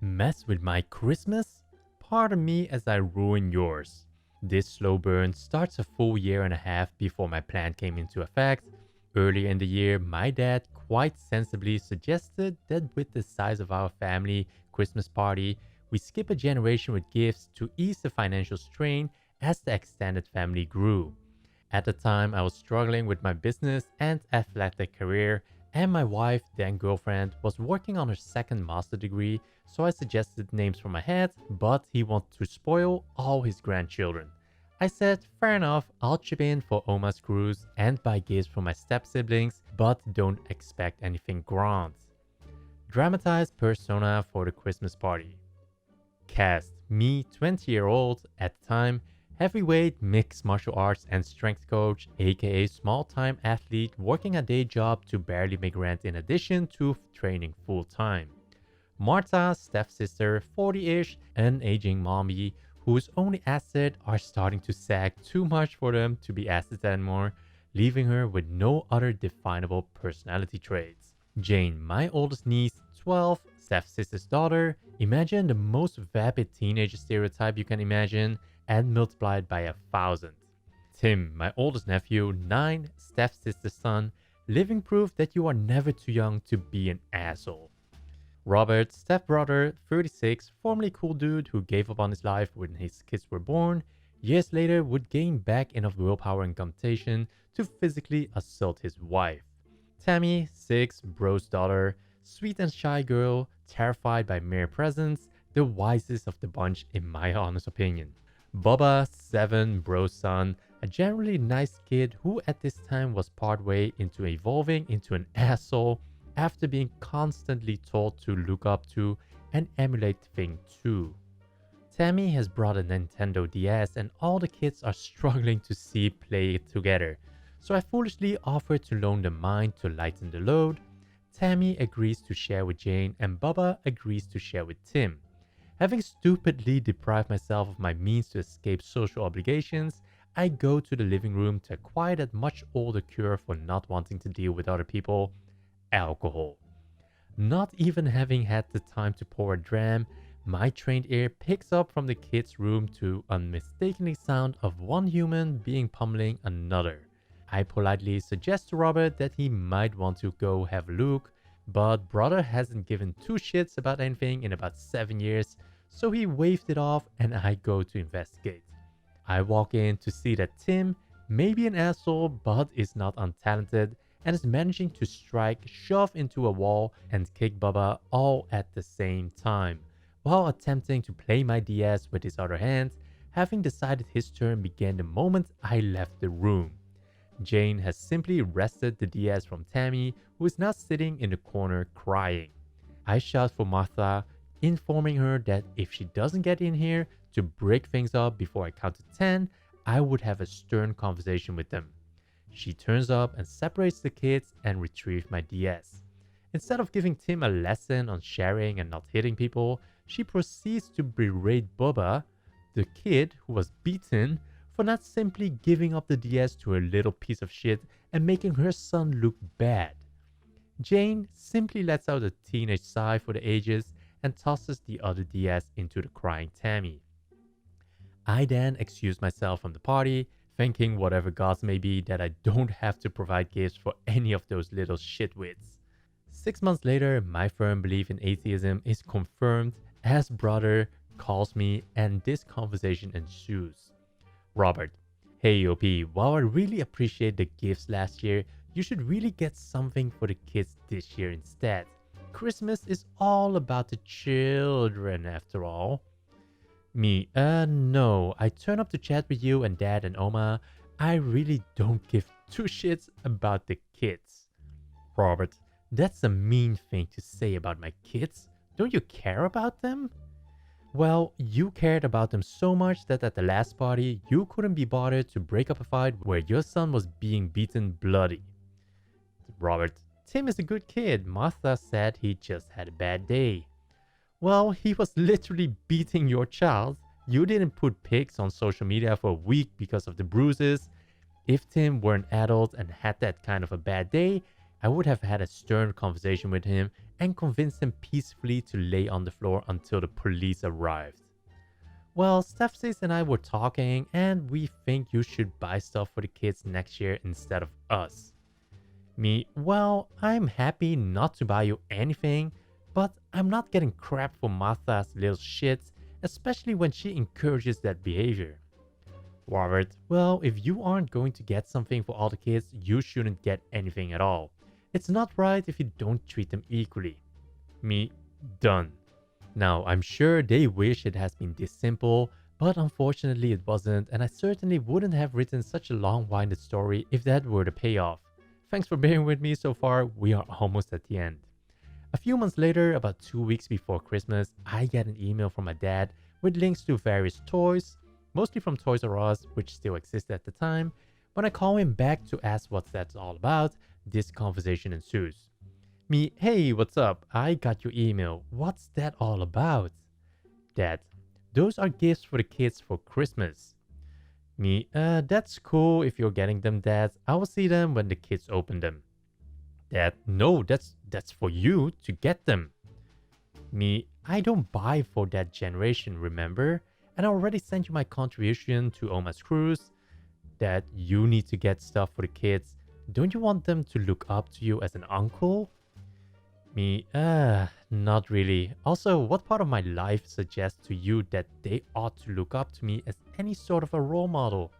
Mess with my Christmas? Pardon me as I ruin yours. This slow burn starts a full year and a half before my plan came into effect. Earlier in the year, my dad quite sensibly suggested that with the size of our family Christmas party, we skip a generation with gifts to ease the financial strain as the extended family grew. At the time, I was struggling with my business and athletic career, and my wife, then girlfriend, was working on her second master degree, so I suggested names from my head, but he wanted to spoil all his grandchildren. I said, fair enough, I'll chip in for Oma's cruise and buy gifts for my step siblings, but don't expect anything grand. Dramatized persona for the Christmas party. Cast me, 20-year-old at the time, heavyweight mixed martial arts and strength coach, aka small-time athlete working a day job to barely make rent in addition to training full-time. Martha, stepsister, 40-ish, an aging mommy whose only assets are starting to sag too much for them to be assets anymore, leaving her with no other definable personality traits. Jane, my oldest niece, 12, stepsister's daughter, imagine the most vapid teenage stereotype you can imagine, and multiplied by 1,000. Tim, my oldest nephew, 9, stepsister's son, living proof that you are never too young to be an asshole. Robert, stepbrother, 36, formerly cool dude who gave up on his life when his kids were born, years later would gain back enough willpower and temptation to physically assault his wife. Tammy, 6, bro's daughter, sweet and shy girl, terrified by mere presence, the wisest of the bunch in my honest opinion. Bubba, 7, bro's son, a generally nice kid who at this time was partway into evolving into an asshole after being constantly told to look up to and emulate Thing 2. Tammy has brought a Nintendo DS and all the kids are struggling to see play it together, so I foolishly offered to loan them mine to lighten the load. Tammy agrees to share with Jane and Bubba agrees to share with Tim. Having stupidly deprived myself of my means to escape social obligations, I go to the living room to acquire that much older cure for not wanting to deal with other people: alcohol. Not even having had the time to pour a dram, my trained ear picks up from the kids' room to unmistakably sound of one human being pummeling another. I politely suggest to Robert that he might want to go have a look, but brother hasn't given two shits about anything in about 7 years, so he waved it off and I go to investigate. I walk in to see that Tim may be an asshole but is not untalented and is managing to strike, shove into a wall and kick Bubba all at the same time, while attempting to play my DS with his other hand, having decided his turn began the moment I left the room. Jane has simply wrested the DS from Tammy, who is now sitting in the corner crying. I shout for Martha, informing her that if she doesn't get in here to break things up before I count to 10, I would have a stern conversation with them. She turns up and separates the kids and retrieves my DS. Instead of giving Tim a lesson on sharing and not hitting people, she proceeds to berate Bubba, the kid who was beaten, for not simply giving up the DS to a little piece of shit and making her son look bad. Jane simply lets out a teenage sigh for the ages and tosses the other DS into the crying Tammy. I then excuse myself from the party, thanking whatever gods may be that I don't have to provide gifts for any of those little shitwits. 6 months later, my firm belief in atheism is confirmed as brother calls me and this conversation ensues. Robert: hey OP, while I really appreciate the gifts last year, you should really get something for the kids this year instead. Christmas is all about the children after all. Me: no, I turn up to chat with you and Dad and Oma. I really don't give two shits about the kids. Robert: that's a mean thing to say about my kids. Don't you care about them? Well, you cared about them so much that at the last party, you couldn't be bothered to break up a fight where your son was being beaten bloody. Robert: Tim is a good kid. Martha said he just had a bad day. Well, he was literally beating your child. You didn't put pics on social media for a week because of the bruises. If Tim were an adult and had that kind of a bad day, I would have had a stern conversation with him and convinced him peacefully to lay on the floor until the police arrived. Well, Stepsis and I were talking, and we think you should buy stuff for the kids next year instead of us. Me, well, I'm happy not to buy you anything, but I'm not getting crap for Martha's little shits, especially when she encourages that behavior. Robert, well, if you aren't going to get something for all the kids, you shouldn't get anything at all. It's not right if you don't treat them equally. Me, done. Now, I'm sure they wish it has been this simple, but unfortunately it wasn't, and I certainly wouldn't have written such a long-winded story if that were the payoff. Thanks for bearing with me so far, we are almost at the end. A few months later, about 2 weeks before Christmas, I get an email from my dad with links to various toys, mostly from Toys R Us, which still existed at the time. When I call him back to ask what that's all about, this conversation ensues. Me, hey, what's up? I got your email. What's that all about? Dad, those are gifts for the kids for Christmas. Me, that's cool if you're getting them, Dad. I will see them when the kids open them. Dad, no, that's for you to get them. Me, I don't buy for that generation, remember? And I already sent you my contribution to Oma's cruise. Dad, you need to get stuff for the kids. Don't you want them to look up to you as an uncle? Me, not really. Also, what part of my life suggests to you that they ought to look up to me as any sort of a role model?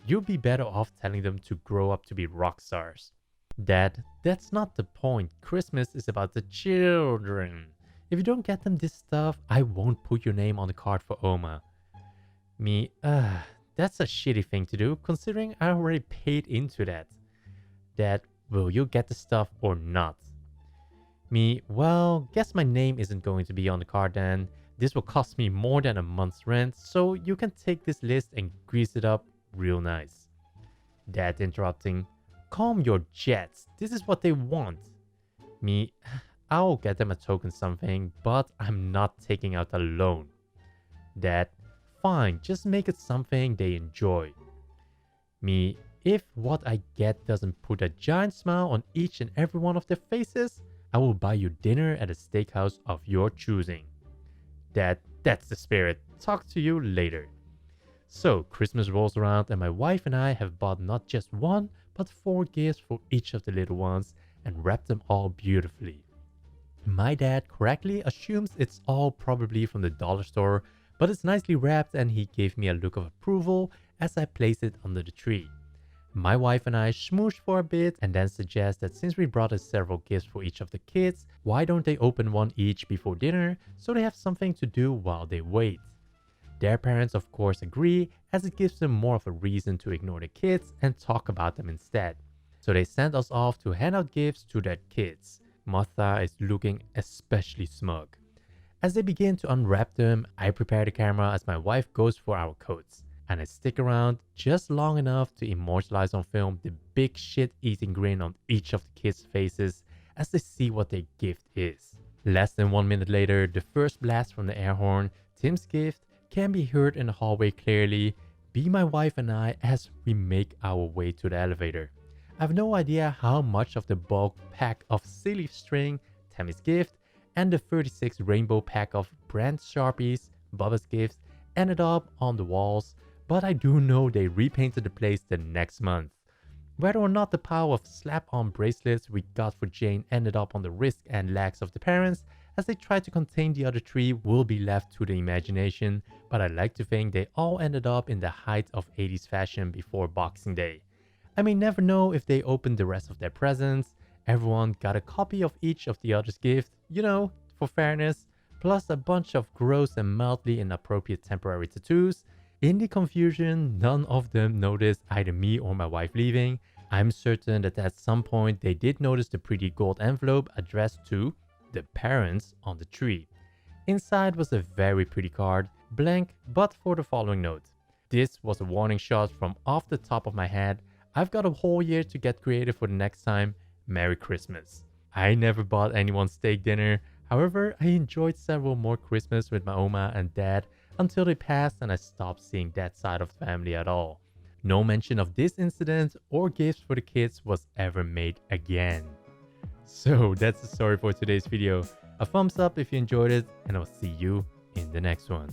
You'd be better off telling them to grow up to be rock stars. Dad, that's not the point. Christmas is about the children. If you don't get them this stuff, I won't put your name on the card for Oma. Me, that's a shitty thing to do, considering I already paid into that. Dad, will you get the stuff or not? Me, well, guess my name isn't going to be on the card then. This will cost me more than a month's rent, so you can take this list and grease it up real nice. Dad interrupting, calm your jets, this is what they want. Me, I'll get them a token something, but I'm not taking out a loan. Dad, fine, just make it something they enjoy. Me, if what I get doesn't put a giant smile on each and every one of their faces, I will buy you dinner at a steakhouse of your choosing. Dad, that's the spirit. Talk to you later. So, Christmas rolls around and my wife and I have bought not just one, but 4 gifts for each of the little ones and wrapped them all beautifully. My dad correctly assumes it's all probably from the dollar store, but it's nicely wrapped and he gave me a look of approval as I place it under the tree. My wife and I smooshed for a bit and then suggest that since we brought us several gifts for each of the kids, why don't they open one each before dinner so they have something to do while they wait. Their parents of course agree, as it gives them more of a reason to ignore the kids and talk about them instead. So they send us off to hand out gifts to their kids. Martha is looking especially smug. As they begin to unwrap them, I prepare the camera as my wife goes for our coats. And I stick around just long enough to immortalize on film the big shit-eating grin on each of the kids' faces as they see what their gift is. Less than 1 minute later, the first blast from the air horn, Tim's gift, can be heard in the hallway clearly, be my wife and I as we make our way to the elevator. I have no idea how much of the bulk pack of silly string, Tammy's gift, and the 36 rainbow pack of brand Sharpies, Bubba's gifts, ended up on the walls, but I do know they repainted the place the next month. Whether or not the pile of slap-on bracelets we got for Jane ended up on the wrists and legs of the parents as they tried to contain the other 3 will be left to the imagination, but I like to think they all ended up in the height of 80s fashion before Boxing Day. I may never know if they opened the rest of their presents. Everyone got a copy of each of the other's gifts, for fairness, plus a bunch of gross and mildly inappropriate temporary tattoos. In the confusion, none of them noticed either me or my wife leaving. I'm certain that at some point they did notice the pretty gold envelope addressed to the parents on the tree. Inside was a very pretty card, blank but for the following note. This was a warning shot from off the top of my head. I've got a whole year to get creative for the next time. Merry Christmas. I never bought anyone steak dinner. However, I enjoyed several more Christmas with my Oma and Dad until they passed and I stopped seeing that side of the family at all. No mention of this incident or gifts for the kids was ever made again. So that's the story for today's video. A thumbs up if you enjoyed it, and I'll see you in the next one.